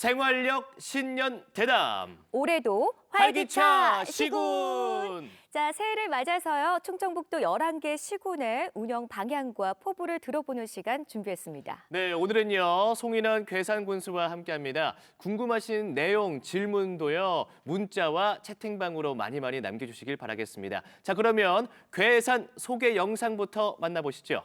생활력 신년 대담. 올해도 활기차 활기차 시군. 자, 새해를 맞아서요. 충청북도 11개 시군의 운영 방향과 포부를 들어보는 시간 준비했습니다. 네, 오늘은요. 송인원 괴산군수와 함께합니다. 궁금하신 내용, 질문도요. 문자와 채팅방으로 많이 남겨주시길 바라겠습니다. 자, 그러면 괴산 소개 영상부터 만나보시죠.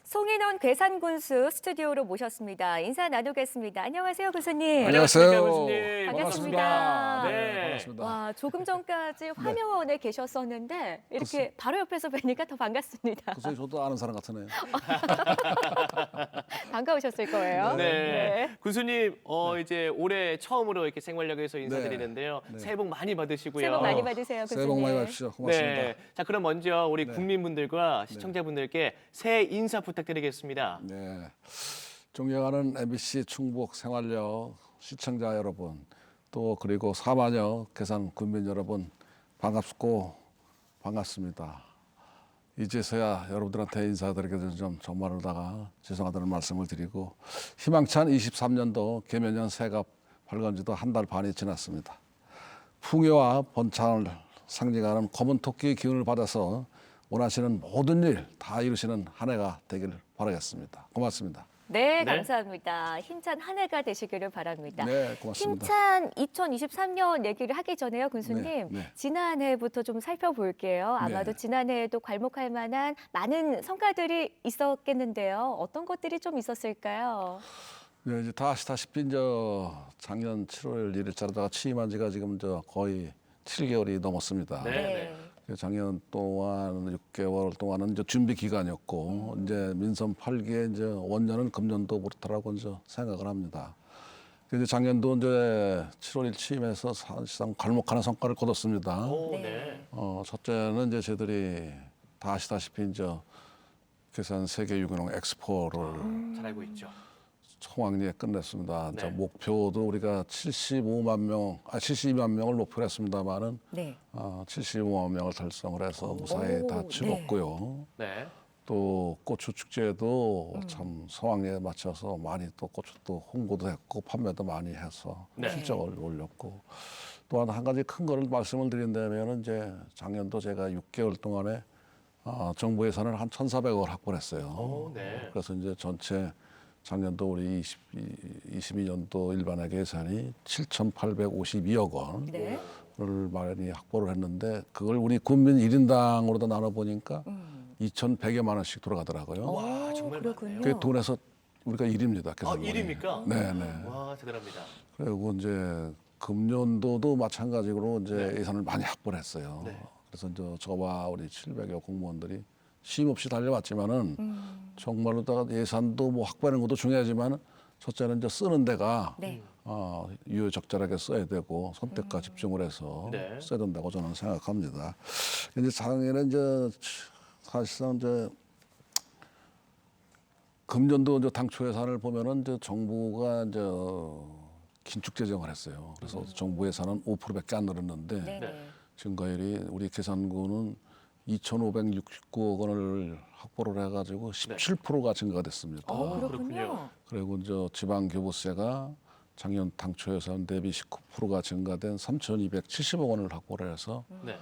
송인원 괴산군수 스튜디오로 모셨습니다. 인사 나누겠습니다. 안녕하세요, 군수님. 안녕하십니까, 군수님. 반갑습니다. 네. 반갑습니다. 와, 조금 전까지 화면에 계셨었는데 이렇게 바로 옆에서 뵈니까 더 반갑습니다. 글쎄 저도 아는 사람 같으네요. 반가우셨을 거예요. 네. 군수님, 이제 올해 처음으로 이렇게 생활력에서 인사드리는데요. 네. 새해 복 많이 받으시고요. 새해 복 많이 받으세요, 군수님. 새해 복 많이 받으십시오. 고맙습니다. 네. 자, 그럼 먼저 우리 네. 국민분들과 시청자분들께 새해 인사 부탁드리겠습니다. 네. 존경하는 MBC 충북 생활력 시청자 여러분, 또 그리고 사만여 괴산 군민 여러분 반갑고 반갑습니다. 이제서야 여러분들한테 인사드리게 된 점 정말로다가 죄송하다는 말씀을 드리고 희망찬 23년도 개면년 새해가 밝은 지도 한 달 반이 지났습니다. 풍요와 번창을 상징하는 검은 토끼의 기운을 받아서 원하시는 모든 일 다 이루시는 한 해가 되길 바라겠습니다. 고맙습니다. 네, 네. 감사합니다. 힘찬 한 해가 되시기를 바랍니다. 네, 고맙습니다. 힘찬 2023년 얘기를 하기 전에요, 군수님. 네. 지난해부터 좀 살펴볼게요. 아마도 네. 지난해에도 괄목할 만한 많은 성과들이 있었겠는데요. 어떤 것들이 좀 있었을까요? 네, 이제 다 아시다시피 이제 작년 7월 1일자로다가 취임한 지가 지금 거의 7개월이 넘었습니다. 네. 작년 동안 6개월 동안은 이제 준비 기간이었고 이제 민선 8기에 이제 원년은 금년도 그렇다라고 이제 생각을 합니다. 이제 작년도 이제 7월 1일 취임해서 사실상 괄목하는 성과를 거뒀습니다. 오, 네. 네. 첫째는 이제 저희들이 다 아시다시피 이제 괴산 세계 유기농 엑스포를 잘 알고 있죠. 총황리에 끝냈습니다. 네. 목표도 우리가 72만 명을 목표로 했습니다만은 네. 75만 명을 달성을 해서 무사히 다 오, 치렀고요. 네. 또 고추 축제도 참 성황리에 맞춰서 많이 또 고추도 홍보도 했고 판매도 많이 해서 네. 실적을 올렸고 또한 한 가지 큰 거를 말씀을 드린다면은 이제 작년도 제가 6개월 동안에 정부 예산을 한 1,400억을 확보했어요. 오, 네. 그래서 이제 전체 작년도 우리 22년도 일반회계 예산이 7,852억 원을 네. 많이 확보를 했는데 그걸 우리 국민 1인당으로도 나눠 보니까 2,100여만 원씩 돌아가더라고요. 와, 정말 그렇군요. 그게 돈에서 우리가 1위입니다. 아, 1위입니까? 네네. 와, 대단합니다. 그리고 이제 금년도도 마찬가지로 이제 예산을 많이 확보를 했어요. 네. 그래서 이제 저와 우리 700여 공무원들이 쉼 없이 달려왔지만은 정말로다가 예산도 뭐 확보하는 것도 중요하지만 첫째는 이제 쓰는 데가 네. 유효적절하게 써야 되고 선택과 집중을 해서 네. 써야 된다고 저는 생각합니다. 이제 작년에 이제 사실상 이제 금년도 이제 당초 예산을 보면은 이제 정부가 이제 긴축 재정을 했어요. 그래서 정부 예산은 5%밖에 안 늘었는데 네. 증가율이 우리 계산구는 2,569억 원을 확보를 해가지고 17%가 증가가 됐습니다. 그렇군요. 그리고 이제 지방교부세가 작년 당초 예산 대비 19%가 증가된 3,270억 원을 확보를 해서 네.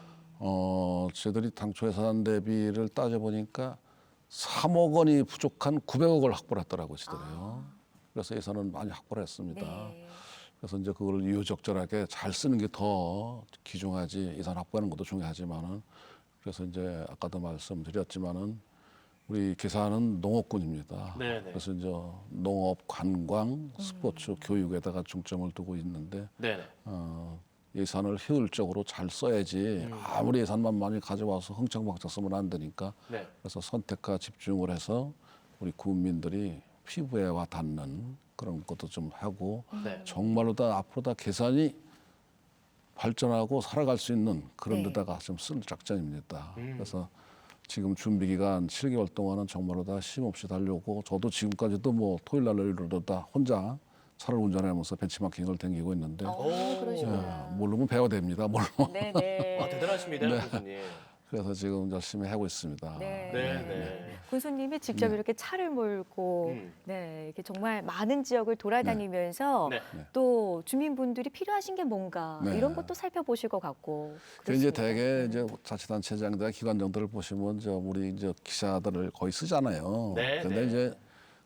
저희들이 당초 예산 대비를 따져보니까 3억 원이 부족한 900억을 확보를 했더라고요, 저희들이요. 그래서 예산은 많이 확보를 했습니다. 네. 그래서 이제 그걸 유효적절하게 잘 쓰는 게 더 귀중하지 예산 확보하는 것도 중요하지만은 그래서 이제 아까도 말씀드렸지만은 우리 계산은 농업군입니다. 네네. 그래서 이제 농업, 관광, 스포츠, 교육에다가 중점을 두고 있는데 네. 예산을 효율적으로 잘 써야지 아무리 예산만 많이 가져와서 흥청망청 쓰면 안 되니까 네. 그래서 선택과 집중을 해서 우리 국민들이 피부에 와 닿는 그런 것도 좀 하고 네. 정말로 다 앞으로 다 계산이 발전하고 살아갈 수 있는 그런 네. 데다가 좀 쓸 작전입니다. 그래서 지금 준비 기간 7개월 동안은 정말로 다 쉼없이 달려오고 저도 지금까지도 뭐 토요일 날 일요일도 다 혼자 차를 운전하면서 벤치마킹을 댕기고 있는데 그러시구나. 모르면 배워야 됩니다. 모르면. 네네. 와, 대단하십니다, 군수님. 그래서 지금 열심히 하고 있습니다. 네. 네. 군수님이 직접 이렇게 차를 몰고 네, 이렇게 정말 많은 지역을 돌아다니면서 네. 또 주민분들이 필요하신 게 뭔가 네. 이런 것도 살펴보실 것 같고. 그 이제 그렇습니다. 대개 이제 자치단체장들 기관장들을 보시면 저 우리 이제 기사들을 거의 쓰잖아요. 네, 근데 네. 이제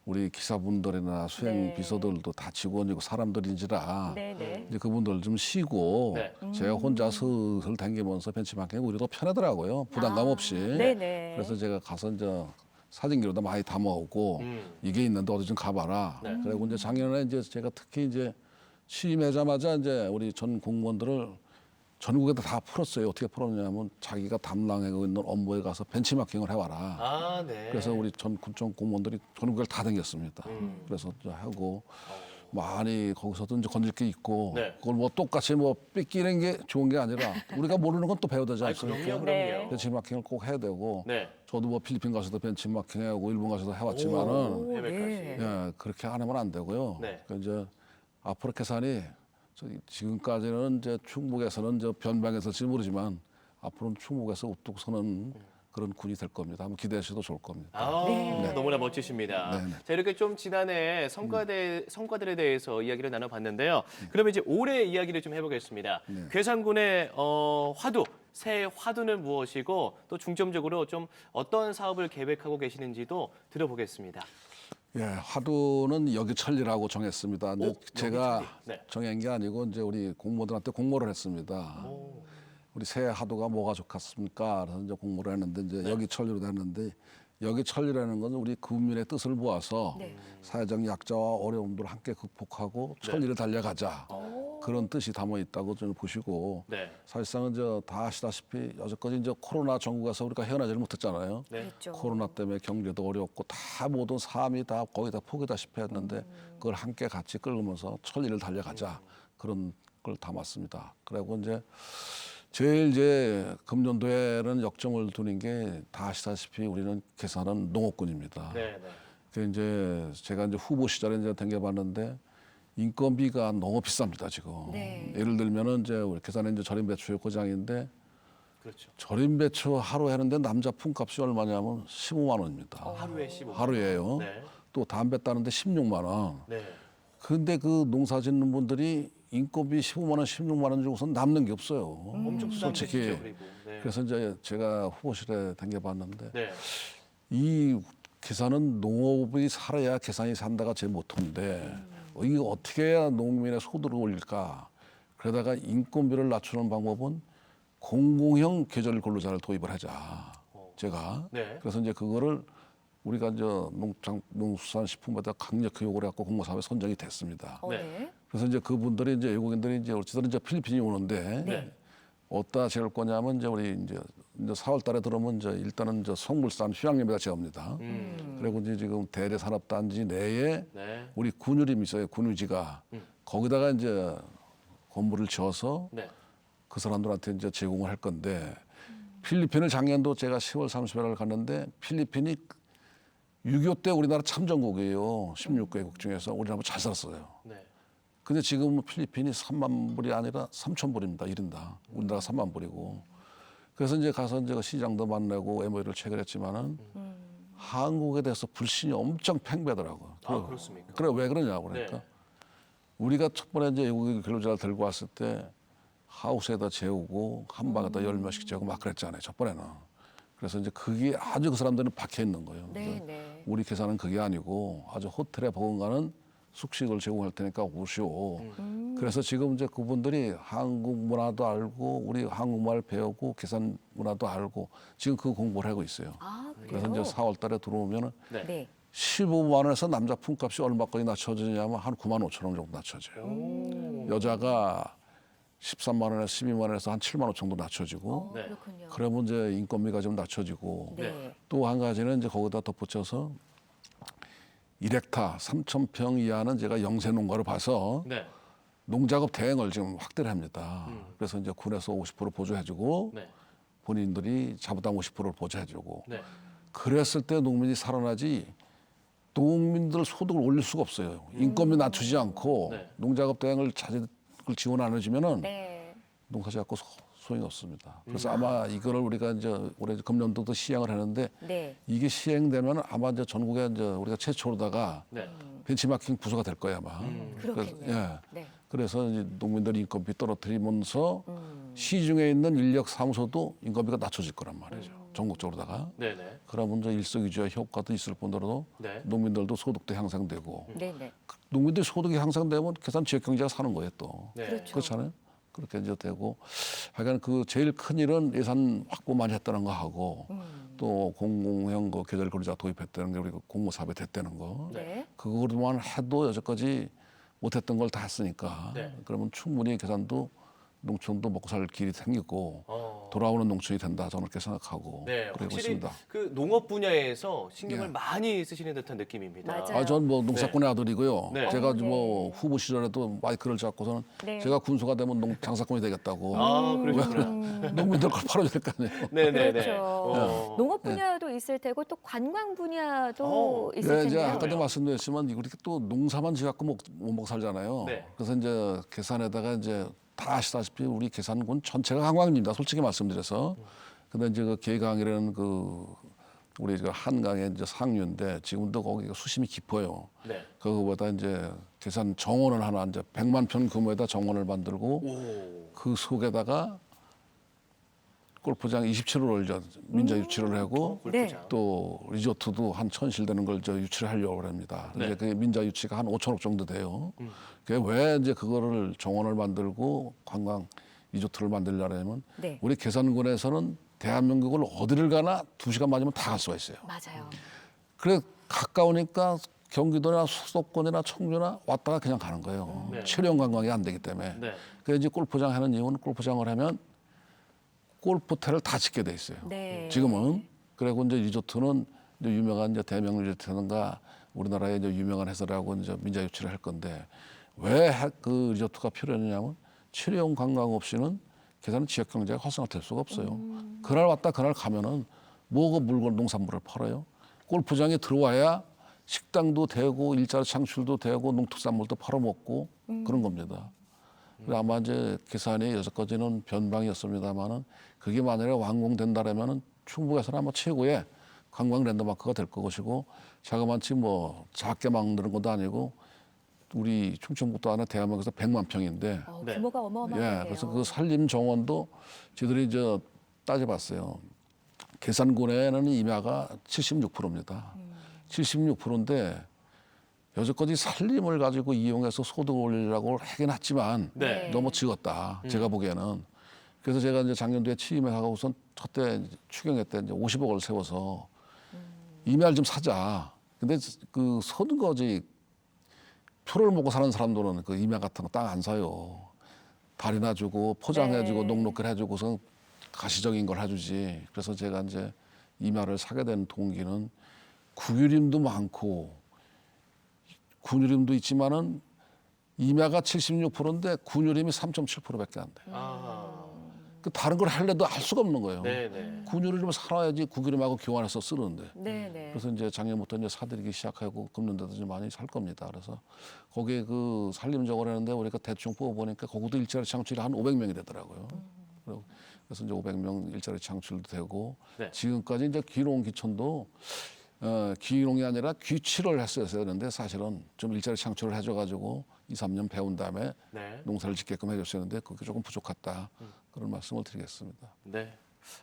우리 기사분들이나 수행 네. 비서들도 다 직원이고 사람들인지라 네네. 이제 그분들 좀 쉬고 네. 제가 혼자 슬슬 댕기면서 벤치마킹이 오히려 더 편하더라고요. 부담감 없이. 네네. 그래서 제가 가서 이제 사진기로도 많이 담아오고 이게 있는데 어디 좀 가봐라. 네. 그리고 이제 작년에 이제 제가 특히 이제 취임하자마자 이제 우리 전 공무원들을 전국에다 다 풀었어요. 어떻게 풀었냐면 자기가 담당하고 있는 업무에 가서 벤치마킹을 해와라. 아, 네. 그래서 우리 전 군청 공무원들이 전국을 다 다녔습니다. 그래서 이제 하고 많이 거기서도 이제 건질 게 있고 네. 그걸 뭐 똑같이 뭐 뺏기는 게 좋은 게 아니라 우리가 모르는 건 또 배워야 되지 아이, 않습니까? 그럼요, 네. 그럼요. 벤치마킹을 꼭 해야 되고 네. 저도 뭐 필리핀 가서도 벤치마킹 하고 일본 가서도 해왔지만은 오, 해외까지. 네. 예, 그렇게 안 하면 안 되고요. 네. 그 이제 앞으로 계산이 지금까지는 이제 충북에서는 저 변방에서일지 모르지만 앞으로는 충북에서 우뚝 서는 그런 군이 될 겁니다. 한번 기대하셔도 좋을 겁니다. 아, 네. 너무나 멋지십니다. 네, 네. 자, 이렇게 좀 지난해 성과들에 대해서 이야기를 나눠봤는데요. 그러면 이제 올해 이야기를 좀 해보겠습니다. 네. 괴산군의 화두, 새해 화두는 무엇이고 또 중점적으로 좀 어떤 사업을 계획하고 계시는지도 들어보겠습니다. 예, 화두는 여기천리라고 정했습니다. 이제 오, 제가 여기천리. 네. 정한 게 아니고 이제 우리 공무원들한테 공모를 했습니다. 우리 새 화두가 뭐가 좋겠습니까? 그래서 이제 공모를 했는데 이제 여기천리로 됐는데 여기천리라는 건 우리 국민의 뜻을 모아서 사회적 약자와 어려움들을 함께 극복하고 천리를 달려가자. 그런 뜻이 담아 있다고 좀 보시고 네. 사실상은 다 아시다시피 여태까지 이제 코로나 전국에서 우리가 헤어나지를 못했잖아요. 네. 그렇죠. 코로나 때문에 경제도 어렵고 다 모든 삶이 다 거의 다 포기다시피 했는데 그걸 함께 같이 끌면서 천리를 달려가자 그런 걸 담았습니다. 그리고 이제 제일 이제 금년도에는 역점을 두는 게 다 아시다시피 우리는 계산은 농업군입니다. 네. 네. 그 이제 제가 이제 후보 시절에 이제 댕겨봤는데 인건비가 너무 비쌉니다 지금. 네. 예를 들면은 이제 우리 계산은 이제 절임 배추 고장인데 그렇죠. 절임 배추 하루 하는데 남자 품값이 얼마냐면 15만 원입니다. 하루에 15만 원. 하루에요. 네. 또 담배 따는데 16만 원. 네. 근데 그 농사 짓는 분들이 인건비 15만 원, 16만 원 주고서 남는 게 없어요. 엄청 솔직히. 부담되시죠, 그리고. 네. 그래서 이제 제가 후보실에 댕겨봤는데 네. 이 계산은 농업이 살아야 계산이 산다가 제 모토인데 이게 어떻게 해야 농민의 소득을 올릴까? 그러다가 인건비를 낮추는 방법은 공공형 계절 근로자를 도입을 하자. 제가 네. 그래서 이제 그거를 우리가 이제 농수산식품부에다 강력히 요구를 해갖고 공모사업에 선정이 됐습니다. 네. 그래서 이제 그분들이 이제 외국인들이 이제 어찌든 이제 필리핀이 오는데 네. 어디다 지을 거냐면 이제 우리 이제 4월달에 들어오면 이제 일단은 이제 성물산 휴양림에다 지읍니다. 그리고 이제 지금 대대산업단지 내에 네. 우리 군유림이 있어요. 군유지가 거기다가 이제 건물을 지어서 네. 그 사람들한테 이제 제공을 할 건데 필리핀을 작년도 제가 10월 30일을 갔는데 필리핀이 6.25 때 우리나라 참전국이에요. 16개국 중에서 우리나라 잘 살았어요. 네. 근데 지금 필리핀이 3만 불이 아니라 3천 불입니다. 1인당. 우리나라 3만 불이고. 그래서 이제 가서 이제 그 시장도 만나고 MOU를 체결했지만은 한국에 대해서 불신이 엄청 팽배하더라고요. 아, 그렇습니까? 그래 왜 그러냐 그러니까 네. 우리가 첫 번에 이제 외국인 근로자를 들고 왔을 때 하우스에다 재우고 한 방에다 10명씩 재우고 막 그랬잖아요. 첫 번에는. 그래서 이제 그게 아주 그 사람들은 박혀 있는 거예요. 네. 그래서 네. 우리 계산은 그게 아니고 아주 호텔에 버금가는 숙식을 제공할 테니까 오시오. 그래서 지금 이제 그분들이 한국 문화도 알고 우리 한국말 배우고 계산 문화도 알고 지금 그 공부를 하고 있어요. 아, 그래서 그래요? 이제 4월 달에 들어오면은 네. 네. 15만 원에서 남자 품값이 얼마까지 낮춰지냐면 한 9만 5천 원 정도 낮춰져요. 여자가 13만 원에서 12만 원에서 한 7만 원 정도 낮춰지고 네. 그렇군요. 그러면 이제 인건비가 좀 낮춰지고 네. 또 한 가지는 이제 거기다 덧붙여서 1헥타 3,000평 이하는 제가 영세 농가로 봐서 네. 농작업 대행을 지금 확대를 합니다. 그래서 이제 군에서 50% 보조해주고 네. 본인들이 자부담 50%를 보조해주고 네. 그랬을 때 농민이 살아나지 농민들 소득을 올릴 수가 없어요. 인건비 낮추지 않고 네. 농작업 대행을 자재를 지원 안 해주면은 네. 농사지 않고 소용이 없습니다. 그래서 아마 이거를 우리가 이제 올해 금년도도 시행을 하는데 네. 이게 시행되면 아마 이제 전국에 이제 우리가 최초로다가 네. 벤치마킹 부서가 될 거예요 아마. 그렇겠네요. 예. 네. 그래서 이제 농민들 인건비 떨어뜨리면서 시중에 있는 인력 사무소도 인건비가 낮춰질 거란 말이죠. 전국적으로다가. 네. 네. 그러면 이제 일석이조의 효과도 있을 뿐더러도 네. 농민들도 소득도 향상되고 네. 네. 농민들 소득이 향상되면 계산 지역 경제가 사는 거예요 또. 네. 그렇죠. 그렇잖아요. 그렇게 이제 되고 하여간 그 제일 큰 일은 예산 확보 많이 했다는 거 하고 또 공공형 그 계절 거리자 도입했다는 게 우리 공무사업에 됐다는 거. 네. 그거로만 해도 여태까지 못했던 걸 다 했으니까 네. 그러면 충분히 계산도 농촌도 먹고 살 길이 생기고 어. 돌아오는 농촌이 된다 저는 그렇게 생각하고 네, 그러고 확실히 있습니다. 그 농업 분야에서 신경을 예. 많이 쓰시는 듯한 느낌입니다. 맞아요. 아, 전 뭐 농사꾼의 아들이고요. 네. 제가 네. 뭐 후보 시절에도 마이크를 잡고서는 네. 제가 군수가 되면 장사꾼이 되겠다고. 아, 그러셨구나. 농민들 걸 팔아야 될 거 아니에요. 네네네. 그렇죠. 농업 분야도 있을 테고 또 관광 분야도 있을 네, 이제 텐데요. 아까도 말씀드렸지만 이렇게 또 농사만 지갖고 못 먹고 살잖아요. 네. 그래서 이제 계산에다가 이제 다 아시다시피 우리 계산군 전체가 관광입니다. 솔직히 말씀드려서. 근데 이제 그 계강이라는 그 우리 그 한강의 이제 상류인데 지금도 거기가 수심이 깊어요. 네. 그거보다 이제 계산 정원을 하나 이제 100만 평 규모에다 정원을 만들고 오. 그 속에다가 골프장 27호를 이제 민자 유치를 하고 골프장. 또 리조트도 한 1,000실 되는 걸 저 유치를 하려고 합니다. 네. 이제 그 민자 유치가 한 5천억 정도 돼요. 그게 왜 이제 그거를 정원을 만들고 관광 리조트를 만들려면 네. 우리 계산군에서는 대한민국을 어디를 가나 2시간 맞으면 다 갈 수가 있어요. 맞아요. 그래 가까우니까 경기도나 수도권이나 청주나 왔다가 그냥 가는 거예요. 네. 체력 관광이 안 되기 때문에. 네. 그래서 이제 골프장 하는 이유는 골프장을 하면 골프태를 다 짓게 돼 있어요. 네. 지금은 그리고 이제 리조트는 이제 유명한 이제 대명 리조트든가 우리나라의 이제 유명한 해설하고 이제 민자 유치를 할 건데 왜 그 리조트가 필요했냐면 체류용 관광 없이는 계산은 지역 경제가 활성화될 수가 없어요. 그날 왔다 그날 가면은 뭐가 물건 농산물을 팔아요. 골프장에 들어와야 식당도 되고 일자리 창출도 되고 농특산물도 팔아먹고 그런 겁니다. 그래서 아마 이제 계산이 여기까지는 변방이었습니다만은 그게 만약에 완공된다라면은 충북에서는 아마 최고의 관광 랜드마크가 될 것이고 자그마치 뭐 작게 만드는 것도 아니고 우리 충청북도 안에 대한민국에서 100만 평인데 네. 규모가 어마어마한데요. 예, 그래서 그 산림 정원도 저희들이 저 따져봤어요. 계산군에는 임야가 76%입니다. 76%인데 여태까지 산림을 가지고 이용해서 소득을 올리려고 하긴 했지만 네. 너무 적었다. 제가 보기에는. 그래서 제가 이제 작년도에 취임하고 우선 첫때 추경회 때 이제 50억을 세워서 임야를 좀 사자. 근데 그 서는 거지 표를 먹고 사는 사람들은 그 임야 같은 거 땅 안 사요. 발이나 주고 포장해주고 네. 녹록을 해주고서 가시적인 걸 해주지. 그래서 제가 이제 임야를 사게 된 동기는 국유림도 많고 군유림도 있지만은 임야가 76%인데 군유림이 3.7%밖에 안 돼. 아. 그 다른 걸 하려도 할 수가 없는 거예요. 네네. 군유림을 살아야지 국유림하고 교환해서 쓰는데. 네네. 그래서 이제 작년부터 이제 사들이기 시작하고 금년도도 좀 많이 살 겁니다. 그래서 거기에 그 산림적으로 하는데 우리가 대충 뽑아보니까 거기도 일자리 창출이 한 500명이 되더라고요. 그래서 이제 500명 일자리 창출도 되고 네. 지금까지 이제 귀농 기촌도 귀농이 아니라 귀치를 했어야 되는데 사실은 좀 일자리 창출을 해줘가지고 2, 3년 배운 다음에 네. 농사를 짓게끔 해줬었는데 그게 조금 부족했다. 그런 말씀을 드리겠습니다. 네.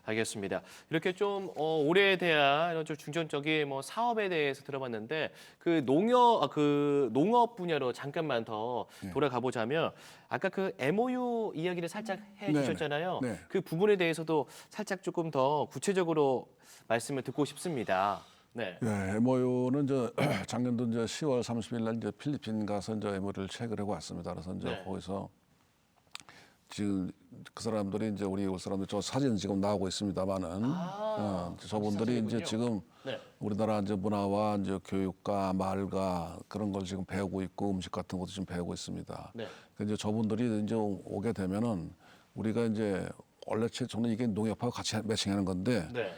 알겠습니다. 이렇게 좀 올해에 대한 이런 좀 중점적인 뭐 사업에 대해서 들어봤는데 그 농업 분야로 잠깐만 더 돌아가 보자면 아까 그 MOU 이야기를 살짝 해주셨잖아요. 네. 그 부분에 대해서도 살짝 조금 더 구체적으로 말씀을 듣고 싶습니다. 네. 예, MOU는 저 작년도 이제 10월 30일 날 이제 필리핀 가서 이제 MOU를 체결하고 왔습니다. 그래서 이제 네. 거기서 지금 그 사람들이 이제 우리 사람들 저 사진 지금 나오고 있습니다만은 저분들이 이제 사진이군요. 지금 네. 우리나라 이제 문화와 이제 교육과 말과 그런 걸 지금 배우고 있고 음식 같은 것도 지금 배우고 있습니다. 네. 근데 이제 저분들이 이제 오게 되면은 우리가 이제 원래 저는 이게 농협하고 같이 매칭하는 건데 네.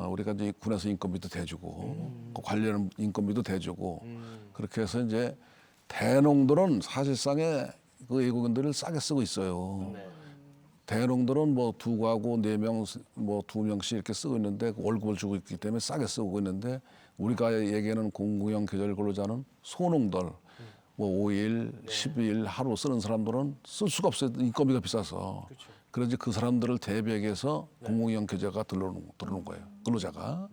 우리가 이제 군에서 인건비도 대주고 그 관련 인건비도 대주고 그렇게 해서 이제 대농들은 사실상의 그 외국인들을 싸게 쓰고 있어요. 네. 대농들은 뭐 두 가구 네 명 뭐 두 명씩 이렇게 쓰고 있는데 그 월급을 주고 있기 때문에 싸게 쓰고 있는데 우리가 얘기하는 공구형 계절 근로자는 소농들 뭐 5일, 10일 하루 쓰는 사람들은 쓸 수가 없어요. 인건비가 비싸서. 그렇죠. 그래서 그 사람들을 대비해서 공공형 계좌가 들어오는 거예요. 근로자가.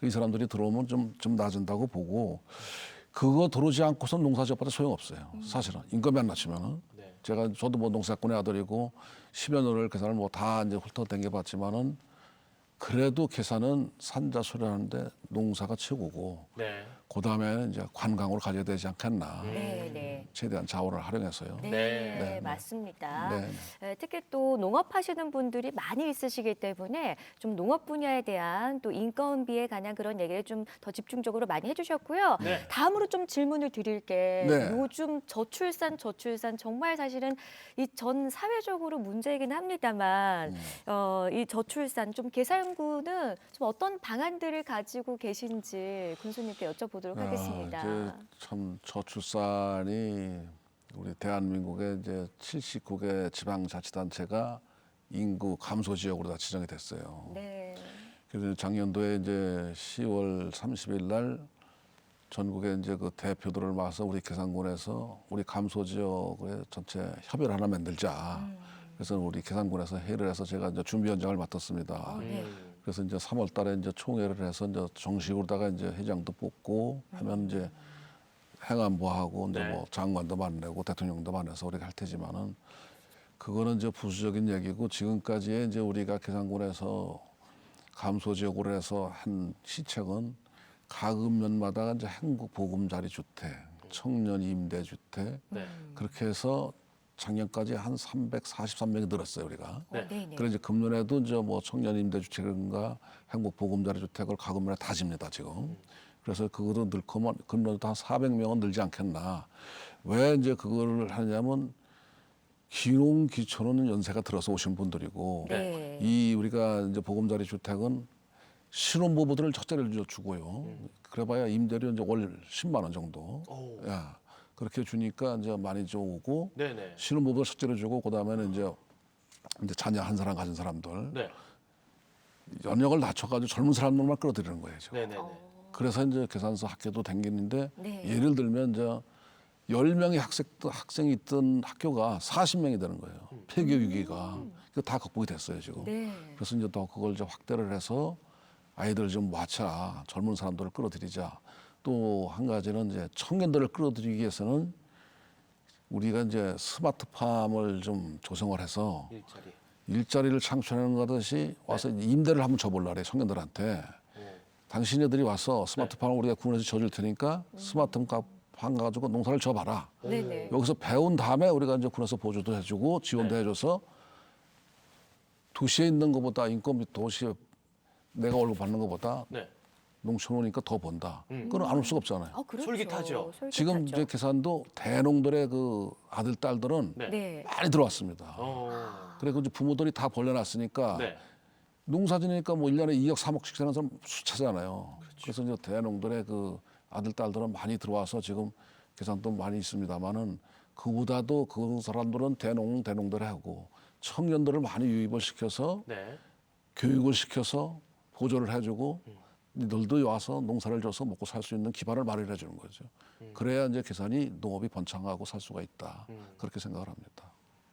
이 사람들이 들어오면 좀 낮은다고 보고 그거 들어오지 않고서 농사지어봐도 소용없어요. 사실은 인건비 안 낮추면은. 네. 저도 뭐 농사꾼의 아들이고 10여 년을 계산을 뭐 다 이제 훑어댕겨봤지만은 그래도 계산은 산자소리하는데 농사가 최고고 네. 그다음에 이제 관광으로 가져야 되지 않겠나. 네, 네. 최대한 자원을 활용해서요. 네, 네. 맞습니다. 네. 특히 또 농업하시는 분들이 많이 있으시기 때문에 좀 농업 분야에 대한 또 인건비에 관한 그런 얘기를 좀 더 집중적으로 많이 해주셨고요. 네. 다음으로 좀 질문을 드릴 게 네. 요즘 저출산 정말 사실은 이 전 사회적으로 문제이긴 합니다만 이 저출산 좀 계산군은 좀 어떤 방안들을 가지고 계신지 군수님께 여쭤보도록 하겠습니다. 이제 참 저출산이 우리 대한민국의 이제 79개 지방자치단체가 인구 감소 지역으로 다 지정이 됐어요. 네. 그래서 작년도에 이제 10월 30일 날 전국에 이제 그 대표들을 모아서 우리 계산군에서 우리 감소 지역의 전체 협의를 하나 만들자. 그래서 우리 계산군에서 회의를 해서 제가 이제 준비위원장을 맡았습니다. 네. 그래서 이제 3월 달에 이제 총회를 해서 이제 정식으로다가 이제 회장도 뽑고 하면 이제 행안부하고 이제 네. 뭐 장관도 만나고 대통령도 만나서 우리가 할 테지만은 그거는 이제 부수적인 얘기고 지금까지의 이제 우리가 계산군에서 감소 지역으로 해서 한 시책은 각 읍면마다 이제 행복 보금자리 주택, 청년 임대 주택 네. 그렇게 해서 작년까지 한 343명이 늘었어요 우리가. 네. 네네. 그래서 이제 금년에도 이제 뭐 청년 임대주택인가 행복 보금자리 주택을 가금면에 다 집니다 지금. 그래서 그거도 늘거면 금년도 한 400명은 늘지 않겠나. 왜 이제 그거를 하냐면 기농기촌은 연세가 들어서 오신 분들이고 네. 이 우리가 이제 보금자리 주택은 신혼부부들을 적자를 주고요. 그래봐야 임대료 이제 월 10만 원 정도. 오. 야, 그렇게 주니까 이제 많이 좀 오고 네네. 신혼부부들 적자를 주고 그다음에는 이제 자녀 한 사람 가진 사람들 네. 연령을 낮춰가지고 젊은 사람들만 끌어들이는 거예요. 지금. 네네네. 그래서 이제 계산서 학교도 다니는데 네. 예를 들면 이제 10명의 학생이 있던 학교가 40명이 되는 거예요. 폐교 위기가. 그거 다 극복이 됐어요, 지금. 네. 그래서 이제 더 그걸 이제 확대를 해서 아이들 좀 맞춰 젊은 사람들을 끌어들이자. 또 한 가지는 이제 청년들을 끌어들이기 위해서는 우리가 이제 스마트팜을 좀 조성을 해서 일자리. 일자리를 창출하는 거듯이 와서 임대를 한번 줘볼라 그래 청년들한테. 당신네들이 와서 스마트팜을 우리가 군에서 줘줄 테니까 스마트팜 가지고 농사를 져봐라. 네네. 여기서 배운 다음에 우리가 이제 군에서 보조도 해주고 지원도 해줘서 도시에 있는 것보다 인건비 도시에 내가 월급 받는 것보다 네. 농촌 오니까 더 번다. 그건 안 올 수가 없잖아요. 그렇죠. 솔깃하죠. 지금 이제 계산도 대농들의 그 아들 딸들은 네. 네. 많이 들어왔습니다. 어. 그리고 이제 부모들이 다 벌려놨으니까 네. 농사지니까 뭐 1년에 2억, 3억씩 사는 사람 수차잖아요. 그래서 이제 대농들의 그 아들, 딸들은 많이 들어와서 지금 계산도 많이 있습니다만은 그보다도 그 사람들은 대농들 하고 청년들을 많이 유입을 시켜서 네. 교육을 시켜서 보조를 해주고 너희들도 와서 농사를 져서 먹고 살 수 있는 기반을 마련해 주는 거죠. 그래야 이제 계산이 농업이 번창하고 살 수가 있다. 그렇게 생각을 합니다.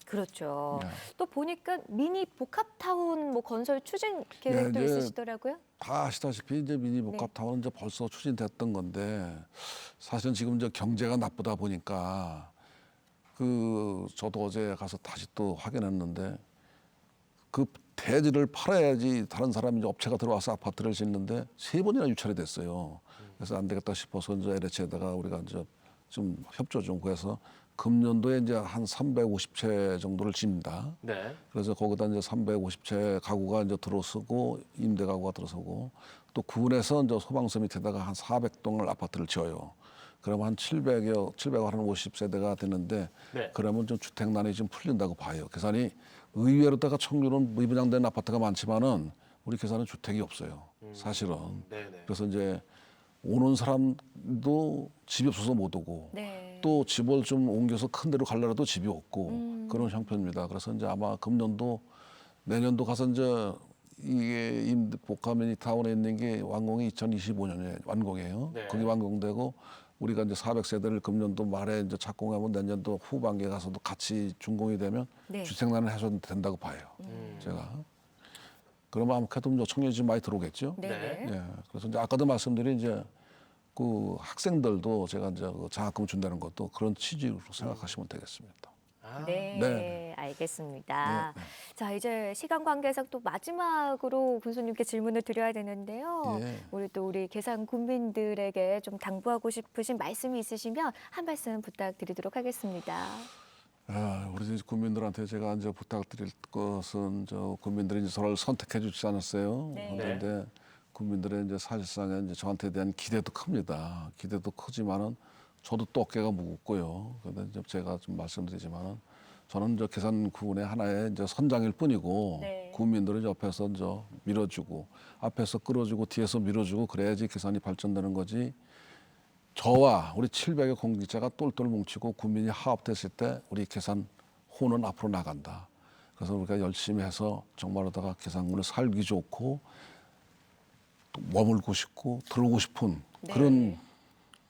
그렇죠. 네. 또 보니까 미니 복합타운 뭐 건설 추진 계획도 네, 이제 있으시더라고요. 다 아시다시피 이제 미니 복합타운은 이제 벌써 추진됐던 건데 사실은 지금 이제 경제가 나쁘다 보니까 그 저도 어제 가서 다시 또 확인했는데 그 대지를 팔아야지 다른 사람이 이제 업체가 들어와서 아파트를 짓는데 3번이나 유찰이 됐어요. 그래서 안 되겠다 싶어서 이제 LH에다가 우리가 이제 좀 협조 좀 구해서 금년도에 이제 한 350채 정도를 집니다. 네. 그래서 거기다 이제 350채 가구가 이제 들어서고 임대 가구가 들어서고 또 군에서 이제 소방서 밑에다가 한 400동을 아파트를 지어요. 그러면 한 700한 50세대가 되는데 네. 그러면 좀 주택난이 좀 풀린다고 봐요. 계산이 의외로다가 청주는 미분양된 아파트가 많지만은 우리 계산은 주택이 없어요. 사실은. 네네. 그래서 이제 오는 사람도 집이 없어서 못 오고 네. 또 집을 좀 옮겨서 큰 데로 가려도 집이 없고 그런 형편입니다. 그래서 이제 아마 금년도 내년도 가서 이제 이게 복합 미니타운에 있는 게 완공이 2025년에 완공이에요. 네. 거기 완공되고 우리가 이제 400세대를 금년도 말에 이제 착공하면 내년도 후반기에 가서도 같이 준공이 되면 네. 주택난은 해소된다고 봐요. 제가. 그러면 아무래도 뭐 청년집 많이 들어오겠죠. 네. 네. 예. 그래서 이제 아까도 말씀드린 이제 그 학생들도 제가 이제 그 장학금 준다는 것도 그런 취지로 생각하시면 되겠습니다. 아, 네, 네. 알겠습니다. 네, 자, 이제 시간 관계상 또 마지막으로 군수님께 질문을 드려야 되는데요. 예. 우리 계산 군민들에게 좀 당부하고 싶으신 말씀이 있으시면 한 말씀 부탁드리도록 하겠습니다. 아, 우리 이제 국민들한테 제가 이제 부탁드릴 것은 저 국민들이 이제 저를 선택해 주지 않았어요. 네. 그런데 국민들의 이제 사실상에 이제 저한테 대한 기대도 큽니다. 기대도 크지만은 저도 또 어깨가 무겁고요. 그런데 이제 제가 좀 말씀드리지만은 저는 저 계산군의 하나의 이제 선장일 뿐이고 네. 국민들은 옆에서 이제 밀어주고 앞에서 끌어주고 뒤에서 밀어주고 그래야지 계산이 발전되는 거지. 저와 우리 700의 공직자가 똘똘 뭉치고 국민이 화합됐을 때 우리 계산 호는 앞으로 나간다. 그래서 우리가 열심히 해서 정말로다가 계산군을 살기 좋고 또 머물고 싶고 들어오고 싶은 네. 그런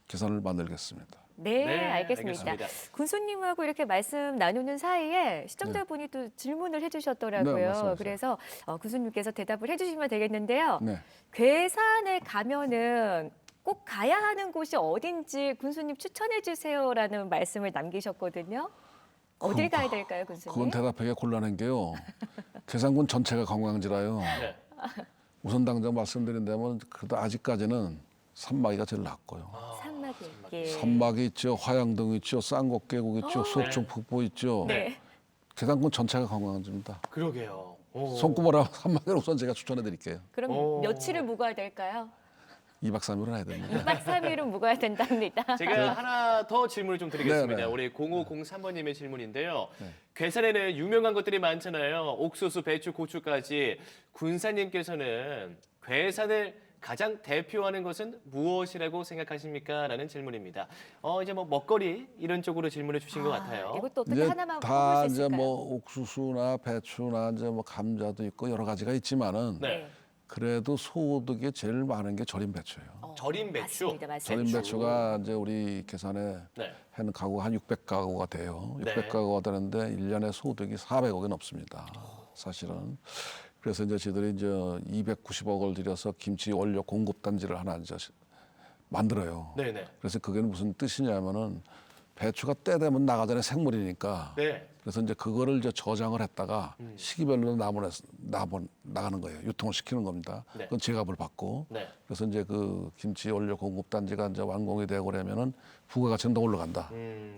계산을 만들겠습니다. 네, 네, 알겠습니다. 알겠습니다. 군수님하고 이렇게 말씀 나누는 사이에 시청자분이 또 질문을 네, 해주셨더라고요. 말씀하세요. 그래서 군수님께서 대답을 해주시면 되겠는데요. 네. 괴산에 가면은 꼭 가야 하는 곳이 어딘지 군수님 추천해 주세요라는 말씀을 남기셨거든요. 어딜 가야 될까요, 군수님? 그건 대답하기가 곤란한 게요. 계산군 전체가 관광지라요. 네. 우선 당장 말씀드린다면 그래도 아직까지는 산마기가 제일 낫고요. 산막이. 산막이 있죠, 화양동 있죠, 쌍곡계곡 있죠, 수옥청 네. 폭포 있죠. 네. 계산군 전체가 관광지입니다. 그러게요. 오. 손꼽아라 산막을 우선 제가 추천해 드릴게요. 그럼 오. 며칠을 묵어야 될까요? 2박 3일은 해야 됩니다. 2박 3일은 묵어야 된답니다. 제가 하나 더 질문을 좀 드리겠습니다. 네, 네. 우리 0503번님의 질문인데요. 네. 괴산에는 유명한 것들이 많잖아요. 옥수수, 배추, 고추까지. 군사님께서는 괴산을 가장 대표하는 것은 무엇이라고 생각하십니까? 라는 질문입니다. 이제 뭐 먹거리 이런 쪽으로 질문을 주신 것 같아요. 이것도 어떻게 이제 하나만 다 꼽을 수 이제 있을까요? 뭐 옥수수나 배추나 이제 뭐 감자도 있고 여러 가지가 있지만은 네. 그래도 소득이 제일 많은 게 절임 배추예요. 절임 배추. 맞습니다, 맞습니다. 절임 배추. 배추가 이제 우리 계산에 네. 하는 가구가 한 600가구가 돼요. 네. 600가구가 되는데 1년에 소득이 400억이 넘습니다. 사실은. 그래서 이제 저희들이 이제 290억을 들여서 김치 원료 공급 단지를 하나 이제 만들어요. 네네. 그래서 그게 무슨 뜻이냐면은 배추가 때 되면 나가잖아요. 생물이니까. 네. 그래서 이제 그거를 이제 저장을 했다가 시기별로 나가는 거예요. 유통을 시키는 겁니다. 네. 그건 제값을 받고. 네. 그래서 이제 그 김치 원료 공급 단지가 이제 완공이 되고 그러면은 부가가치는 더 올라간다.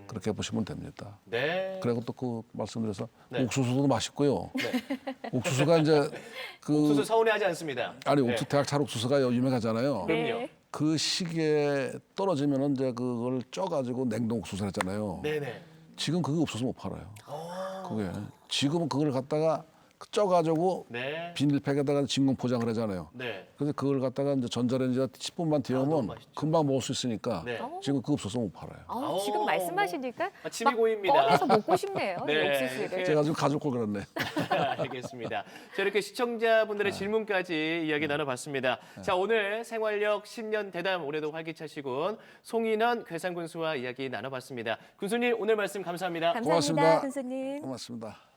그렇게 보시면 됩니다. 네. 그리고 또 그 말씀드려서 네. 옥수수도 맛있고요. 네. 옥수수가 이제 그 옥수수 서운해하지 않습니다. 아니 네. 옥수수 대학 찰옥수수가 유명하잖아요. 네. 그럼요. 그 시기에 떨어지면은 이제 그걸 쪄가지고 냉동 옥수수 했잖아요. 네네. 지금 그게 없어서 못 팔아요. 그게 지금은 그걸 갖다가 쪄가지고 네. 비닐팩에다가 진공 포장을 하잖아요. 네. 그래서 그걸 갖다가 이제 전자레인지에 10분만 너무 데우면 맛있죠. 금방 먹을 수 있으니까 네. 지금 그거 없어서 못 팔아요. 지금 오. 말씀하시니까 침이 막 고입니다. 꺼내서 먹고 싶네요. 네. 이 옥수수를. 제가 지금 가족 걸 그랬네. 알겠습니다. 자, 이렇게 시청자분들의 질문까지 이야기 나눠봤습니다. 자, 오늘 생활력 10년 대담 올해도 활기차시군 송인원 괴산군수와 이야기 나눠봤습니다. 군수님 오늘 말씀 감사합니다. 감사합니다, 고맙습니다. 군수님. 고맙습니다.